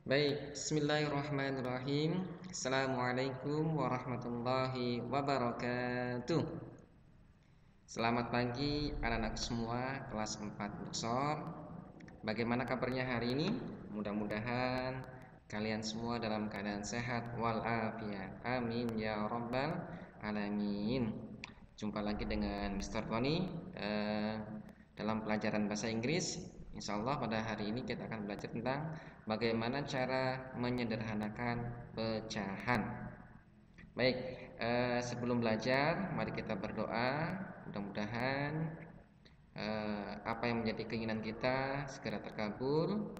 Baik, bismillahirrahmanirrahim. Assalamualaikum warahmatullahi wabarakatuh. Selamat pagi anak-anak semua kelas 4 Buksor. Bagaimana kabarnya hari ini? Mudah-mudahan kalian semua dalam keadaan sehat walafiat. Amin ya rabbal alamin. Jumpa lagi dengan Mr. Tony dalam pelajaran bahasa Inggris. Insya Allah pada hari ini kita akan belajar tentang bagaimana cara menyederhanakan pecahan. Baik, sebelum belajar, mari kita berdoa. Mudah-mudahan apa yang menjadi keinginan kita segera terkabul.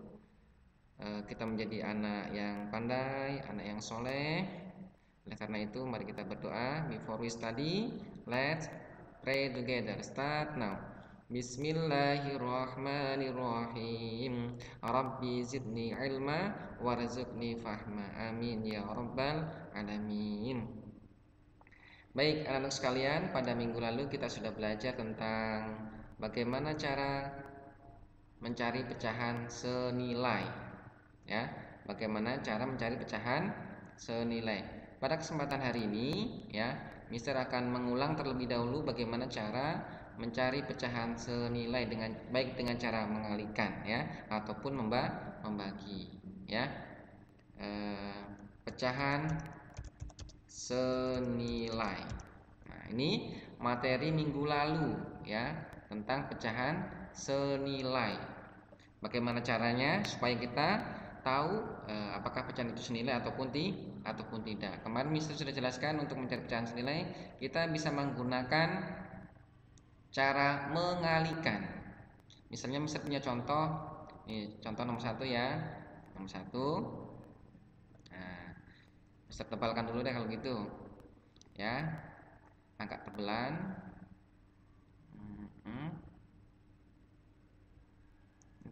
Kita menjadi anak yang pandai, anak yang soleh. Oleh karena itu, mari kita berdoa. Before we study, let's pray together. Start now. Bismillahirrahmanirrahim. Rabbi zidni ilma warzuqni fahma. Amin ya rabbal alamin. Baik anak-anak sekalian, pada minggu lalu kita sudah belajar tentang bagaimana cara mencari pecahan senilai. Ya, bagaimana cara mencari pecahan senilai. Pada kesempatan hari ini, ya, Mister akan mengulang terlebih dahulu bagaimana cara mencari pecahan senilai baik dengan cara mengalihkan ya ataupun membagi ya. Pecahan senilai. Nah, ini materi minggu lalu ya tentang pecahan senilai. Bagaimana caranya supaya kita tahu apakah pecahan itu senilai ataupun tidak. Kemarin Mister sudah jelaskan untuk mencari pecahan senilai kita bisa menggunakan cara mengalihkan. Misalnya Mister punya contoh, contoh nomor 1 ya, nomor 1. Nah, Mister tebalkan dulu deh kalau gitu, ya, agak tebelan.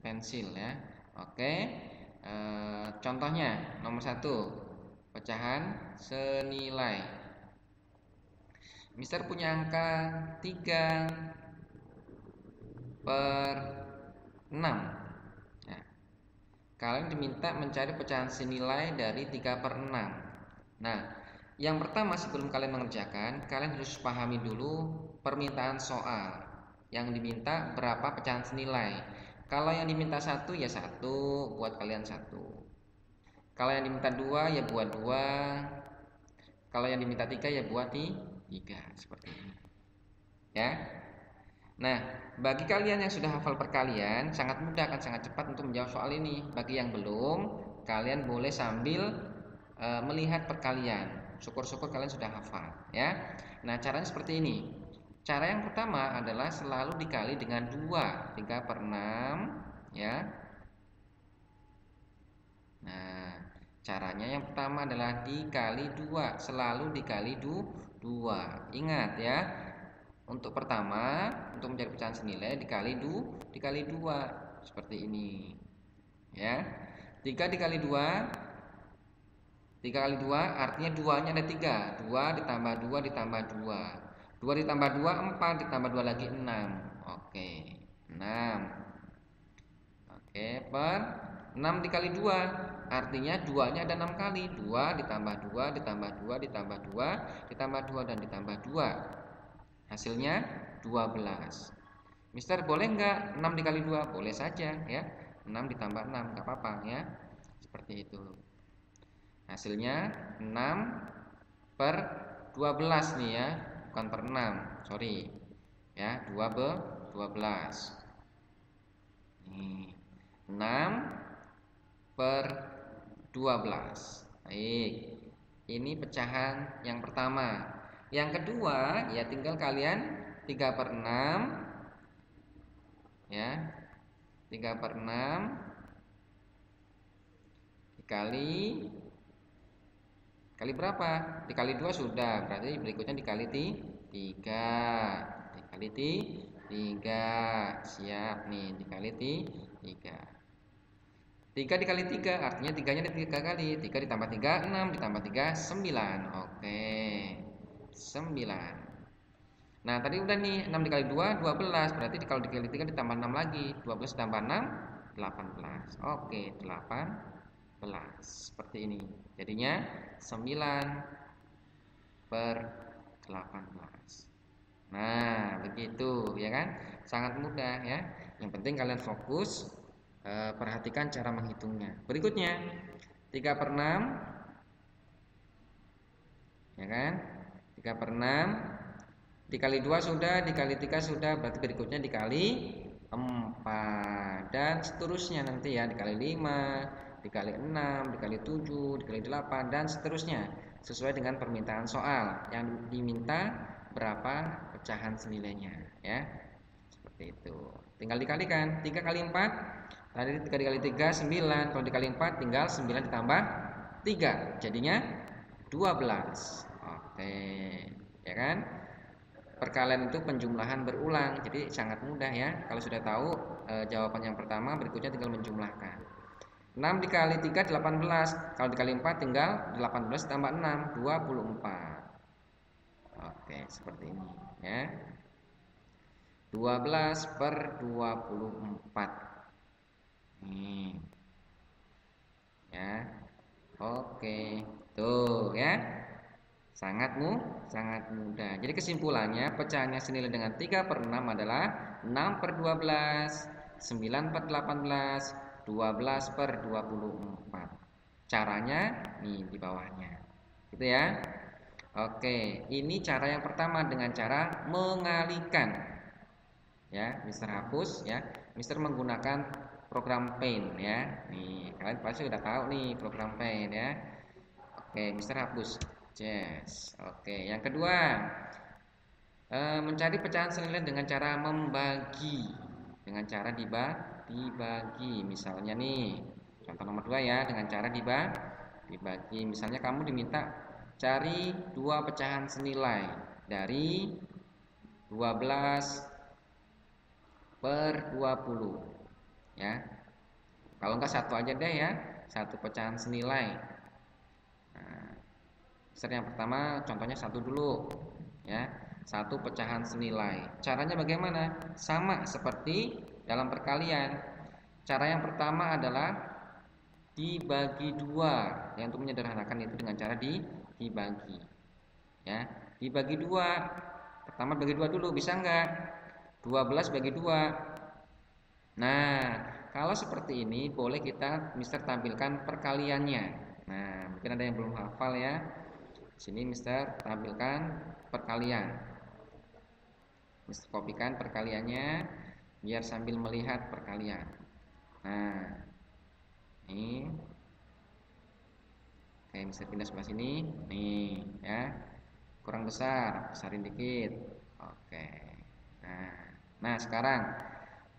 Pensil ya, oke. Contohnya nomor 1, pecahan senilai. Mister punya angka 3/6. Nah, kalian diminta mencari pecahan senilai dari 3/6. Nah, yang pertama sebelum kalian mengerjakan, kalian harus pahami dulu permintaan soal. Yang diminta berapa pecahan senilai. Kalau yang diminta 1 ya 1, buat kalian 1. Kalau yang diminta 2 ya buat 2. Kalau yang diminta 3 ya buat 3, seperti ini. Ya. Nah, bagi kalian yang sudah hafal perkalian, sangat mudah, akan sangat cepat untuk menjawab soal ini. Bagi yang belum, kalian boleh sambil melihat perkalian. Syukur-syukur kalian sudah hafal, ya. Nah, caranya seperti ini. Cara yang pertama adalah selalu dikali dengan 2, 3/6, ya. Nah, caranya yang pertama adalah dikali 2, selalu dikali 2. Ingat ya. Untuk pertama, untuk mencari pecahan senilai dikali 2 seperti ini. Ya. 3 dikali 2 artinya 2-nya ada 3. 2 ditambah 2 ditambah 2. 2 ditambah 2 4, ditambah 2 lagi 6. Oke, 6. Oke, per 6 dikali 2 artinya 2-nya ada 6 kali. 2 ditambah 2 ditambah 2 ditambah 2 ditambah 2 dan ditambah 2. Hasilnya 12. Mister boleh nggak 6 dikali 2? Boleh saja ya. 6 ditambah 6 nggak apa-apa ya. Seperti itu. Hasilnya 6/12 nih ya, bukan per 6, sorry. Ya, 12. Nih, 6/12. Baik. Ini pecahan yang pertama. Yang kedua, ya tinggal kalian 3/6 ya. 3/6 dikali berapa? Dikali 2 sudah, berarti berikutnya dikali 3. Dikali 3. Siap nih, dikali 3. 3 dikali 3 artinya 3-nya ada 3 kali. 3 ditambah 3 6, ditambah 3 9. Oke. 9. Nah, tadi udah nih 6 dikali 2 12, berarti kalau dikali 3 ditambah 6 lagi. 12 tambah 6 18. Oke, 18. Seperti ini. Jadinya 9 per 18. Nah, begitu ya kan? Sangat mudah ya. Yang penting kalian fokus perhatikan cara menghitungnya. Berikutnya 3 per 6 ya kan? 3 per 6 dikali 2 sudah, dikali 3 sudah, berarti berikutnya dikali 4 dan seterusnya nanti ya, dikali 5, dikali 6, dikali 7, dikali 8 dan seterusnya sesuai dengan permintaan soal yang diminta berapa pecahan senilainya ya. Seperti itu. Tinggal dikalikan 3 kali 4 tadi 3 dikali 3 9, kalau dikali 4 tinggal 9 ditambah 3 jadinya 12. Oke, ya kan? Perkalian itu penjumlahan berulang, jadi sangat mudah ya. Kalau sudah tahu jawaban yang pertama, berikutnya tinggal menjumlahkan. 6 dikali 3 18. Kalau dikali 4 tinggal 18 tambah 6 24. Oke, seperti ini ya. 12 per 24. Nih. Ya. Oke. Tuh ya. Sangat mudah. Jadi kesimpulannya pecahannya senilai dengan 3 per 6 adalah 6 per 12, 9 per 18, 12 per 24. Caranya nih di bawahnya. Gitu ya. Oke, ini cara yang pertama dengan cara mengalihkan. Ya, Mister hapus ya. Mister menggunakan program Paint ya. Nih, kalian pasti sudah tahu nih program Paint ya. Oke, Mister hapus. Yes. Oke, yang kedua mencari pecahan senilai dengan cara membagi, dengan cara dibagi. Misalnya nih, contoh nomor 2 ya, dengan cara dibagi. Misalnya kamu diminta cari 2 pecahan senilai dari 12 per 20 ya. Kalau enggak satu aja deh ya, satu pecahan senilai. Yang pertama contohnya 1 dulu ya, 1 pecahan senilai. Caranya bagaimana? Sama seperti dalam perkalian. Cara yang pertama adalah dibagi 2 ya, untuk menyederhanakan itu dengan cara dibagi ya. Dibagi 2, pertama bagi 2 dulu, bisa enggak? 12 bagi 2. Nah, kalau seperti ini boleh kita Mister tampilkan perkaliannya. Nah, mungkin ada yang belum hafal ya. Sini Mister tampilkan perkalian. Mister kopikan perkaliannya biar sambil melihat perkalian. Nah, ini. Oke, Mister pindah sebelah sini. Nih, ya. Kurang besar, besarin dikit. Oke. Nah, sekarang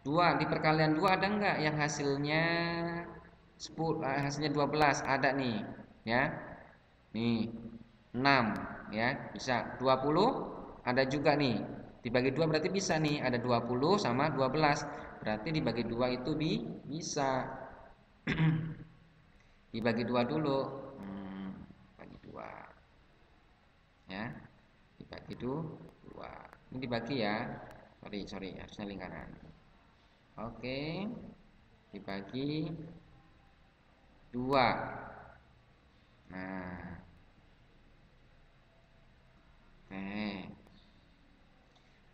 2 di perkalian 2 ada enggak yang hasilnya 12? Ada nih, ya. Nih. 6 ya, bisa 20 ada juga nih, dibagi 2 berarti bisa nih, ada 20 sama 12 berarti dibagi 2 itu bisa. Dibagi 2 dulu, bagi 2 ya, dibagi 2 ini dibagi ya, sorry harusnya lingkaran. Oke, dibagi 2. Nah,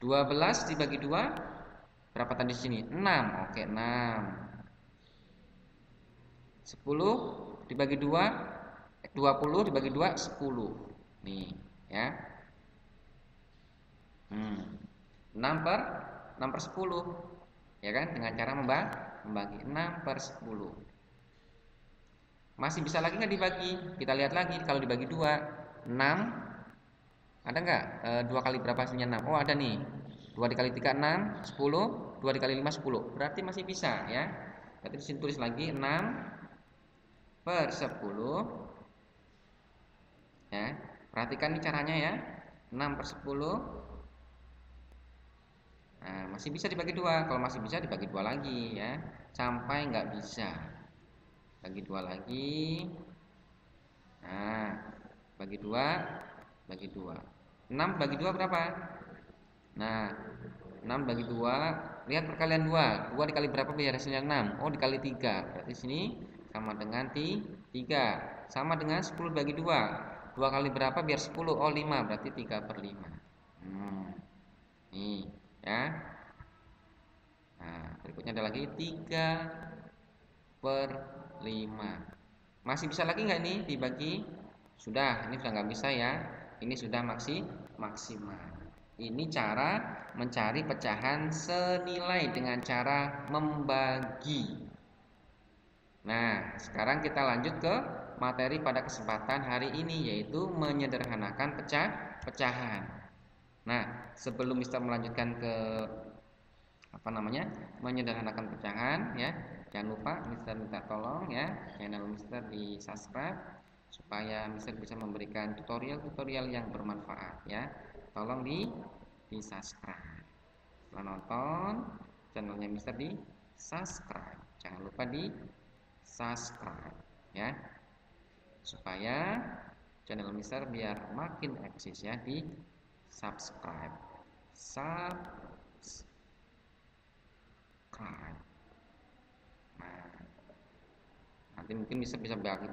12 dibagi 2 berapa tadi di sini? 6. Oke, 6. 10 dibagi 2 20 dibagi 2 10. Nih, ya. 6 per 10. Ya kan? Dengan cara membagi 6 per 10. Masih bisa lagi nggak dibagi? Kita lihat lagi kalau dibagi 2, 6 ada nggak 2 kali berapa hasilnya 6? Oh ada nih, 2 dikali 3 6, 10, 2 dikali 5 10. Berarti masih bisa ya. Berarti disini tulis lagi 6 per 10 ya. Perhatikan nih caranya ya, 6 per 10. Nah, masih bisa dibagi 2. Kalau masih bisa dibagi 2 lagi ya, sampai nggak bisa. Bagi 2 lagi. Nah, bagi 2 bagi 2. 6 bagi 2 berapa? Nah, 6 bagi 2, lihat perkalian 2. 2 dikali berapa biar hasilnya 6? Oh, dikali 3. Berarti sini sama dengan 3. Sama dengan 10 bagi 2. 2 kali berapa biar 10? Oh 5, berarti 3/5. Nih ya. Nah berikutnya ada lagi 3/5. Masih bisa lagi nggak nih dibagi? Sudah, ini sudah nggak bisa ya. Ini sudah maksimal. Ini cara mencari pecahan senilai dengan cara membagi. Nah, sekarang kita lanjut ke materi pada kesempatan hari ini, yaitu menyederhanakan pecahan. Nah, sebelum Mister melanjutkan ke menyederhanakan pecahan ya, jangan lupa Mister minta tolong ya channel Mister di subscribe supaya Mister bisa memberikan tutorial-tutorial yang bermanfaat ya. Tolong di subscribe. Setelah nonton channelnya Mister di subscribe, jangan lupa di subscribe ya, supaya channel Mister biar makin eksis ya. Di subscribe. Nah, nanti mungkin bisa bagi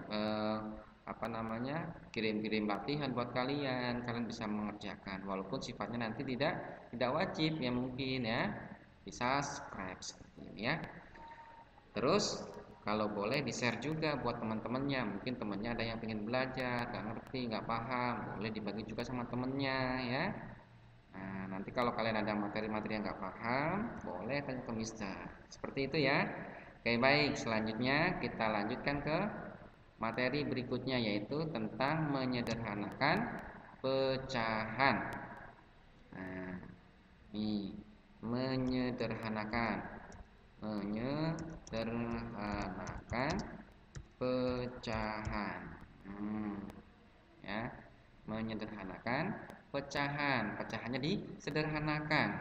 kirim-kirim latihan buat kalian bisa mengerjakan walaupun sifatnya nanti tidak wajib ya, mungkin ya di subscribe seperti ini ya. Terus kalau boleh di share juga buat teman-temannya, mungkin temannya ada yang pengen belajar nggak ngerti nggak paham, boleh dibagi juga sama temennya ya. Nah, nanti kalau kalian ada materi-materi yang nggak paham, boleh tanya ke Mister. Seperti itu ya. Oke, baik. Selanjutnya kita lanjutkan ke materi berikutnya, yaitu tentang menyederhanakan pecahan. Nah, ini menyederhanakan pecahan. Ya, menyederhanakan pecahannya disederhanakan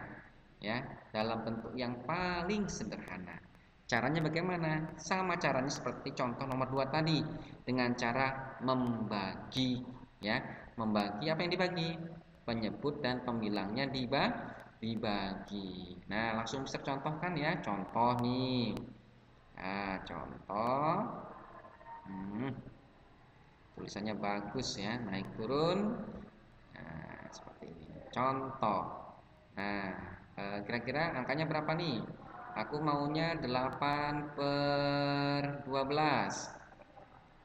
ya, dalam bentuk yang paling sederhana. Caranya bagaimana? Sama caranya seperti contoh nomor 2 tadi, dengan cara membagi ya. Membagi, apa yang dibagi? Penyebut dan pembilangnya dibagi. Nah, langsung bisa contohkan ya. Contoh nih. Nah, contoh tulisannya bagus ya, naik turun. Nah, seperti ini. Contoh. Nah, kira-kira angkanya berapa nih? Aku maunya 8/12.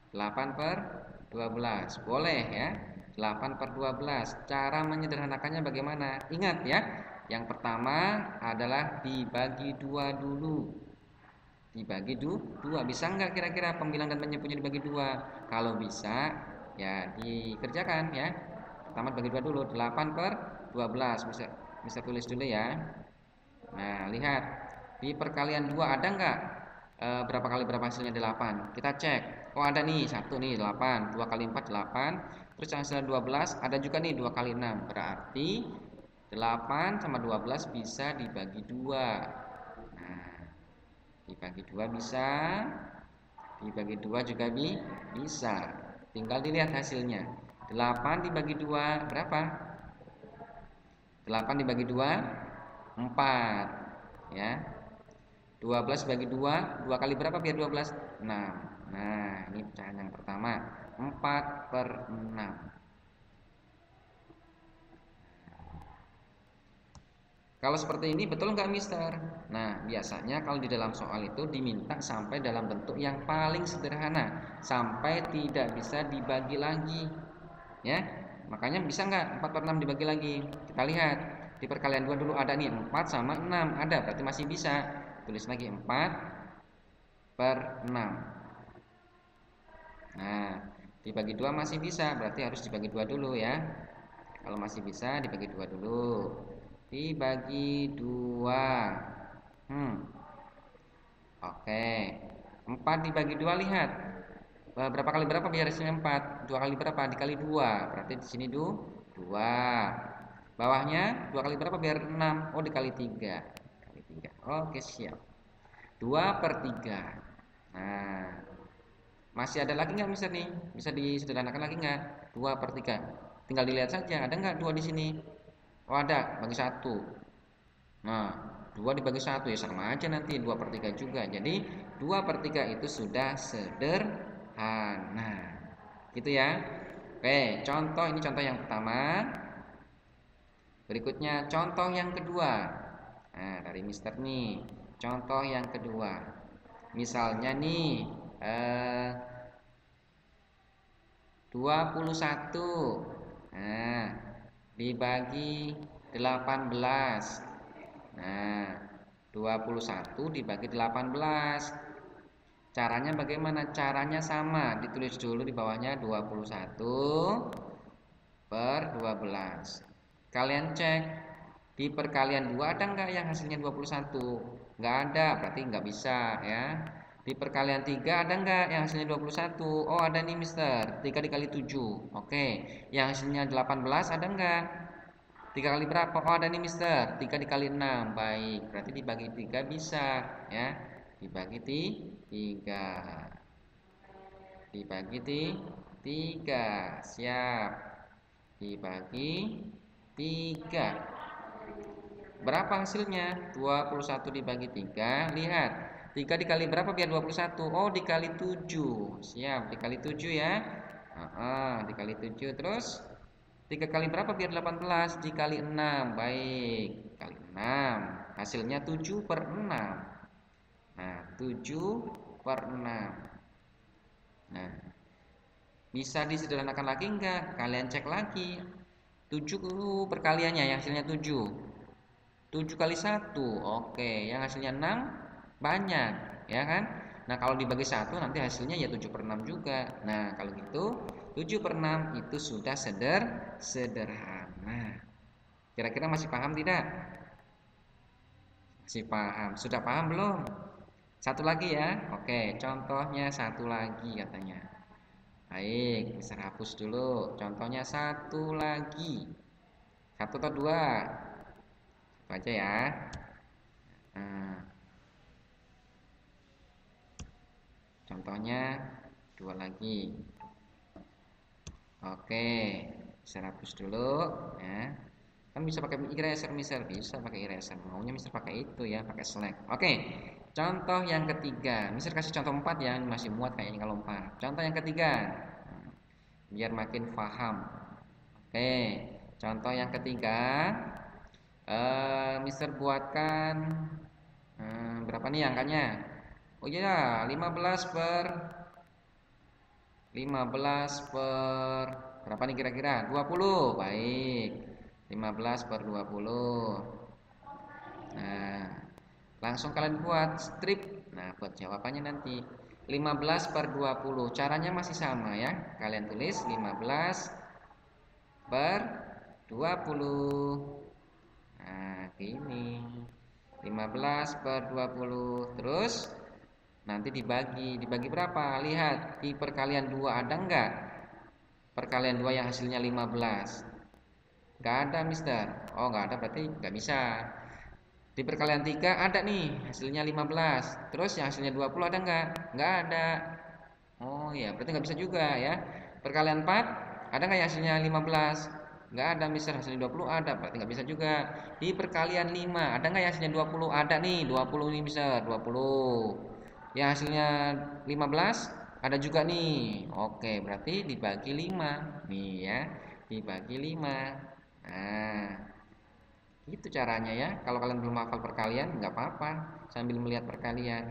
8/12. Boleh ya. 8/12. Cara menyederhanakannya bagaimana? Ingat ya. Yang pertama adalah dibagi 2 dulu. Dibagi 2. Bisa nggak kira-kira pembilang dan penyebutnya dibagi 2? Kalau bisa ya dikerjakan ya. Pertama bagi 2 dulu. 8/12. Bisa tulis dulu ya. Nah, lihat. Di perkalian 2 ada nggak berapa kali berapa hasilnya 8? Kita cek. Oh, ada nih, 1 nih 8, 2 kali 4 8. Terus yang hasilnya 12 ada juga nih 2 kali 6. Berarti 8 sama 12 bisa dibagi 2. Nah, dibagi 2 bisa, dibagi 2 juga bisa. Tinggal dilihat hasilnya. 8 dibagi 2 berapa? 8 dibagi 2 4 ya. 12 bagi 2, 2 kali berapa biar 12? 6. Nah, ini pecahan yang pertama, 4/6. Kalau seperti ini betul nggak Mister? Nah, biasanya kalau di dalam soal itu diminta sampai dalam bentuk yang paling sederhana, sampai tidak bisa dibagi lagi. Ya, makanya bisa nggak 4/6 dibagi lagi? Kita lihat di perkalian 2 dulu ada nih 4 sama 6 ada, berarti masih bisa. Tulis lagi 4/6. Nah, dibagi 2 masih bisa, berarti harus dibagi 2 dulu ya. Kalau masih bisa dibagi 2 dulu. Dibagi 2. Oke. 4 dibagi 2 lihat. Berapa kali berapa biar hasilnya 4? 2 kali berapa? Dikali 2. Berarti di sini 2. Bawahnya 2 kali berapa biar 6? Oh, dikali 3. Oke, siap. 2/3. Nah, masih ada lagi nggak Mister nih? Bisa disederhanakan lagi nggak? 2/3. Tinggal dilihat saja, ada nggak 2 di sini? Oh, ada, bagi 1. Nah, 2 dibagi 1 ya sama aja nanti 2/3 juga. Jadi 2/3 itu sudah sederhana. Gitu ya. Oke, contoh ini contoh yang pertama. Berikutnya contoh yang kedua. Nah, dari Mister nih. Contoh yang kedua. Misalnya nih 21. Nah, dibagi 18. Nah, 21 dibagi 18. Caranya bagaimana? Caranya sama. Ditulis dulu di bawahnya 21/12. Kalian cek di perkalian 2 ada nggak yang hasilnya 21? Nggak ada, berarti nggak bisa ya. Di perkalian 3 ada nggak yang hasilnya 21? Oh ada nih Mister, 3 dikali 7. Oke, yang hasilnya 18 ada nggak? 3 kali berapa? Oh ada nih Mister, 3 dikali 6. Baik, berarti dibagi 3 bisa ya. Dibagi 3. Dibagi 3. Siap. Dibagi 3. Berapa hasilnya? 21 dibagi 3. Lihat. 3 dikali berapa biar 21? Oh, dikali 7. Siap, dikali 7 ya. Dikali 7. Terus 3 kali berapa biar 18? Dikali 6. Baik, kali 6. Hasilnya 7/6. Nah, 7/6. Nah, bisa disederhanakan lagi enggak? Kalian cek lagi. 7 perkaliannya yang hasilnya 7. 7 kali 1. Oke, yang hasilnya 6 banyak, ya kan? Nah, kalau dibagi 1 nanti hasilnya ya 7/6 juga. Nah, kalau gitu 7/6 itu sudah sederhana. Kira-kira masih paham tidak? Masih paham. Sudah paham belum? Satu lagi ya. Oke, contohnya satu lagi katanya. Baik, bisa hapus dulu. Contohnya satu lagi. Satu atau dua? Satu aja ya. Nah, contohnya dua lagi. Oke, bisa hapus dulu ya. Kan bisa pakai eraser Mister, bisa pakai eraser. Maunya Mister pakai itu ya, pakai select. Oke. Contoh yang ketiga. Mister kasih contoh 4 ya, masih muat kayaknya kalau 4. Contoh yang ketiga. Biar makin paham. Oke. Contoh yang ketiga. Mister buatkan berapa nih angkanya? Oh iya, 15 per berapa nih kira-kira? 20. Baik. 15/20. Nah, langsung kalian buat strip. Nah, buat jawabannya nanti 15/20. Caranya masih sama ya. Kalian tulis 15/20. Nah, gini. 15/20. Terus nanti dibagi berapa? Lihat di perkalian 2 ada enggak? Perkalian 2 yang hasilnya 15. Enggak ada Mister. Oh enggak ada berarti enggak bisa. Di perkalian 3 ada nih hasilnya 15. Terus yang hasilnya 20 ada enggak? Enggak ada. Oh ya berarti enggak bisa juga ya. Perkalian 4 ada enggak yang hasilnya 15? Enggak ada Mister, hasilnya 20 ada berarti enggak bisa juga. Di perkalian 5 ada enggak yang hasilnya 20? Ada nih 20 nih Mister, 20. Yang hasilnya 15 ada juga nih. Oke, berarti dibagi 5. Nih ya, dibagi 5. Nah, itu caranya ya. Kalau kalian belum hafal perkalian, nggak apa-apa. Sambil melihat perkalian.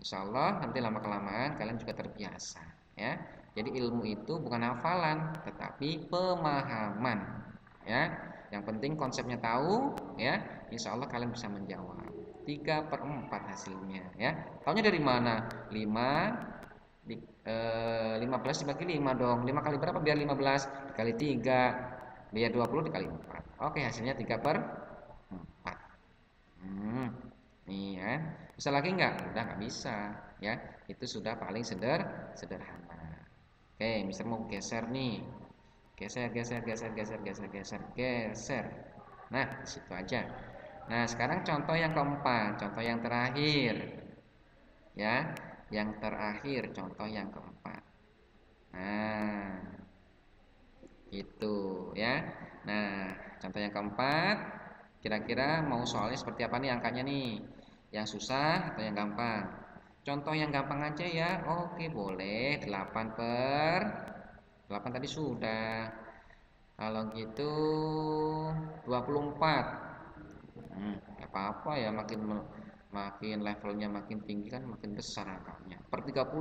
Insya Allah nanti lama kelamaan kalian juga terbiasa. Ya. Jadi ilmu itu bukan hafalan, tetapi pemahaman. Ya. Yang penting konsepnya tahu, ya. Insya Allah kalian bisa menjawab. 3/4 hasilnya, ya. Taunya dari mana? 15 dibagi 5 dong. 5 kali berapa biar 15? Dikali 3 biar 20 dikali 4. Oke, hasilnya 3/4. Nih ya. Bisa lagi nggak? Udah nggak bisa ya. Itu sudah paling sederhana. Oke, Mister mau geser nih. Geser, geser, geser, geser, geser, geser, geser. Nah, situ aja. Nah, sekarang contoh yang keempat, contoh yang terakhir. Ya, yang terakhir contoh yang keempat. Nah, itu ya. Nah, contoh yang keempat Kira-kira mau soalnya seperti apa nih angkanya nih? Yang susah atau yang gampang? Contoh yang gampang aja ya. Oke, boleh. 8 per 8 tadi sudah. Kalau gitu 24. Gak apa-apa ya, makin levelnya makin tinggi kan makin besar angkanya. Per 30.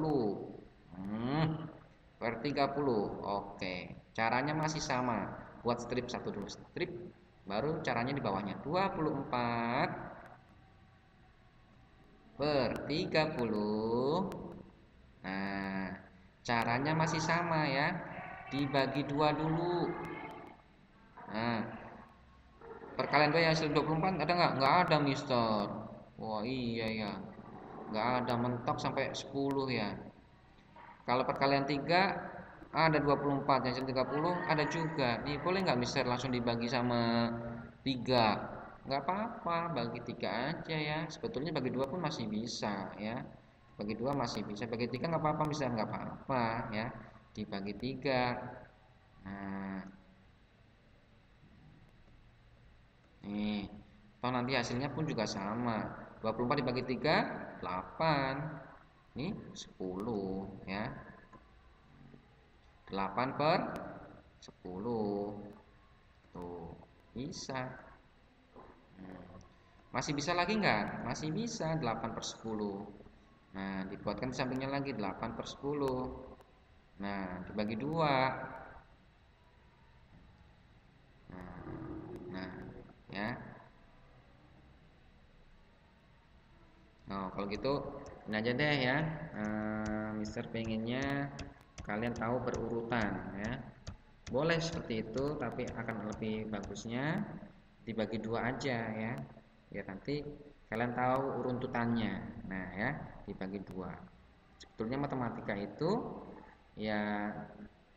Per 30. Oke. Caranya masih sama. Buat strip satu dulu. Strip baru caranya di bawahnya. 24 per 30. Nah, caranya masih sama ya. Dibagi 2 dulu. Nah, perkalian 2 yang hasil 24 ada nggak? Nggak ada, Mister. Wah, iya ya. Nggak ada, mentok sampai 10 ya. Kalau perkalian 3 ada 24, yang hasil 30 ada juga. Nih, boleh nggak Mister langsung dibagi sama 3? Nggak apa-apa, bagi 3 aja ya. Sebetulnya bagi 2 pun masih bisa ya. Bagi 2 masih bisa, bagi 3 nggak apa-apa, bisa nggak apa-apa ya. Dibagi 3. Nah, nih, toh nanti hasilnya pun juga sama. 24 dibagi 3, 8. Nih, 10 ya. 8 per 10. Tuh, bisa. Masih bisa lagi nggak? Masih bisa, 8 per 10. Nah, dibuatkan di sampingnya lagi 8 per 10. Nah, dibagi 2. Nah, ya. Nah, kalau gitu ini aja deh ya. Mister pengennya kalian tahu berurutan ya. Boleh seperti itu, tapi akan lebih bagusnya dibagi 2 aja ya. Biar nanti kalian tahu runtutannya. Nah, ya, dibagi 2. Sebetulnya matematika itu ya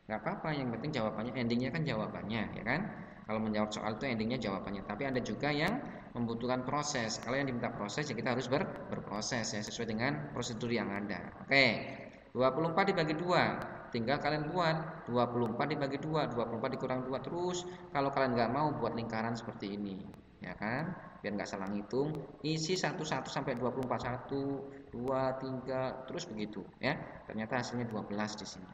nggak apa-apa, yang penting jawabannya, endingnya kan jawabannya ya kan. Kalau menjawab soal itu endingnya jawabannya, tapi ada juga yang membutuhkan proses. Kalau yang diminta proses ya kita harus berproses ya, sesuai dengan prosedur yang ada. Oke, 24 dibagi 2, tinggal kalian buat 24 dibagi 2, 24 dikurang 2. Terus kalau kalian nggak mau, buat lingkaran seperti ini ya kan, biar nggak salah ngitung, isi 1 sampai 24, 1 2 3 terus begitu ya. Ternyata hasilnya 12 di sini.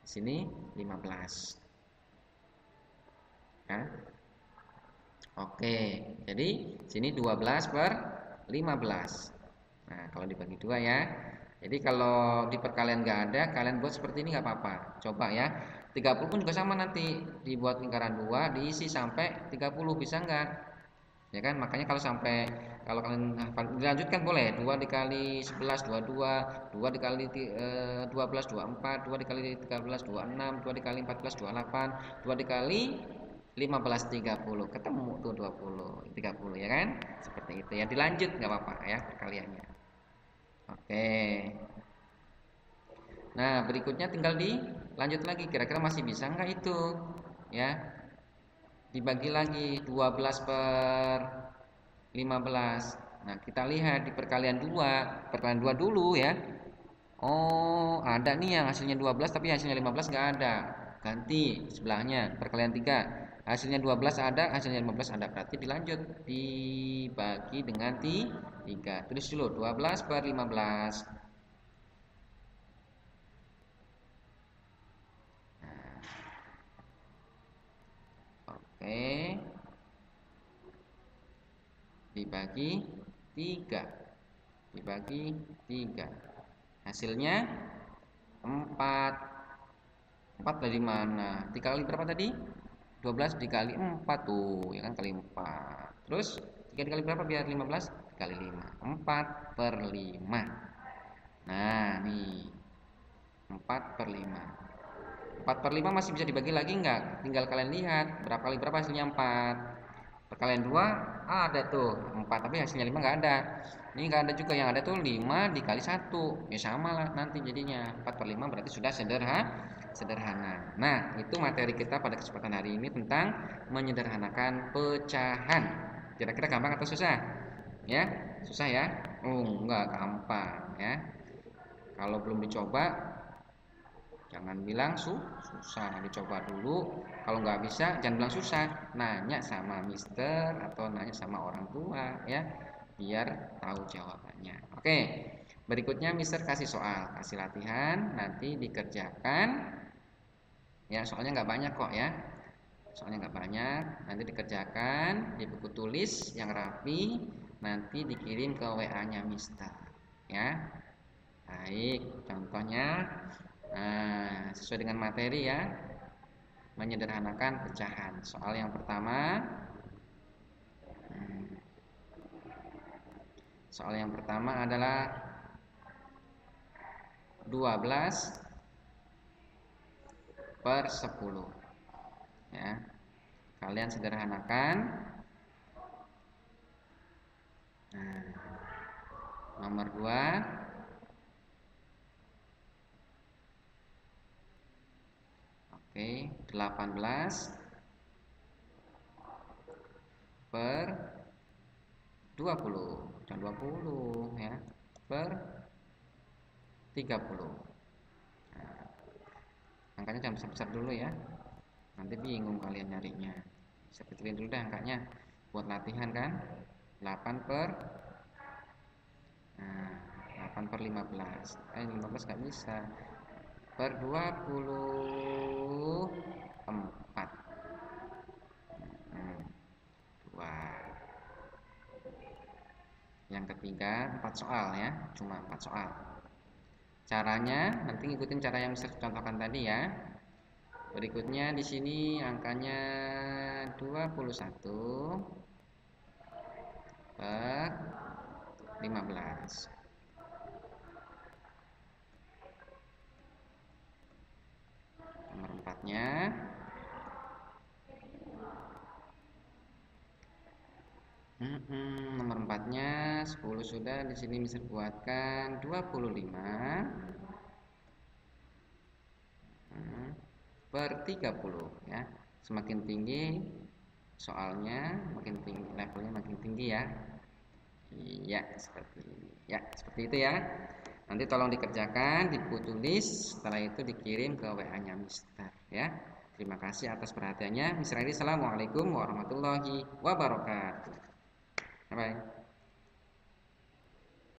Di sini 15 ya. Oke, jadi sini 12 per 15. Nah, kalau dibagi 2 ya. Jadi kalau di perkalian nggak ada, kalian buat seperti ini nggak apa-apa. Coba ya. 30 pun juga sama, nanti dibuat lingkaran 2, diisi sampai 30, bisa nggak? Ya kan, makanya kalau kalian dilanjutkan boleh. 2 dikali 11 22, 2 dikali 12 24, 2 dikali 13 26, 2 dikali 14 28, 2 dikali 15 30, ketemu tuh 20 30 ya kan, seperti itu ya. Dilanjut nggak apa-apa ya perkaliannya. Oke, nah berikutnya tinggal dilanjut lagi, kira-kira masih bisa nggak itu ya. Dibagi lagi 12 per 15. Nah, kita lihat di perkalian 2, perkalian 2 dulu ya. Oh, ada nih yang hasilnya 12 tapi hasilnya 15 nggak ada. Ganti sebelahnya perkalian 3. Hasilnya 12 ada, hasilnya 15 ada. Berarti dilanjut, dibagi dengan 3. Tulis dulu 12 per 15. Oke. Dibagi 3. Dibagi 3. Hasilnya 4. 4 dari mana? Dikali berapa tadi? 12 dikali 4 tuh, ya kan, kali 4. Terus 3 dikali berapa biar 15? Dikali 5. 4 per 5. Nah, nih. 4 per 5. 4 per 5 masih bisa dibagi lagi nggak? Tinggal kalian lihat berapa kali berapa hasilnya 4. Perkalian 2 ada tuh 4, tapi hasilnya 5 nggak ada. Ini nggak ada juga, yang ada tuh 5 dikali 1. Ya sama lah nanti jadinya. 4 per 5 berarti sudah sederhana. Nah, itu materi kita pada kesempatan hari ini tentang menyederhanakan pecahan. Kira-kira gampang atau susah? Ya, susah ya? Oh, enggak, gampang ya. Kalau belum dicoba, Jangan bilang susah, dicoba dulu. Kalau nggak bisa, jangan bilang susah. Nanya sama mister atau nanya sama orang tua ya, biar tahu jawabannya. Oke, berikutnya mister kasih soal, kasih latihan, nanti dikerjakan. Ya, soalnya nggak banyak kok ya. Soalnya nggak banyak, nanti dikerjakan di buku tulis yang rapi, nanti dikirim ke WA-nya mister. Ya, baik. Contohnya. Nah, sesuai dengan materi ya, menyederhanakan pecahan. Soal yang pertama, soal yang pertama adalah 12/10 ya. Kalian sederhanakan. Nah, nomor 2, oke, 18/20, dan 20 ya, per 30. Nah, angkanya jangan besar-besar dulu ya, nanti bingung kalian nyarinya. Bisa kecilin dulu deh angkanya buat latihan kan. 8 per nah, 8/15. 15 nggak bisa. Per 24. 2. Yang ketiga 4 soal ya, cuma 4 soal. Caranya nanti ngikutin cara yang saya contohkan tadi ya. Berikutnya di sini angkanya 21 per 15. Nomor 4-nya nomor 4-nya 10 sudah, di sini bisa buatkan 25 per 30 ya. Semakin tinggi soalnya, makin tinggi levelnya, makin tinggi ya. Iya, seperti ini. Ya, seperti itu ya. Nanti tolong dikerjakan, dibuku tulis, setelah itu dikirim ke WA-nya Mister ya. Terima kasih atas perhatiannya. Mister Edi, assalamualaikum warahmatullahi wabarakatuh. Bye bye.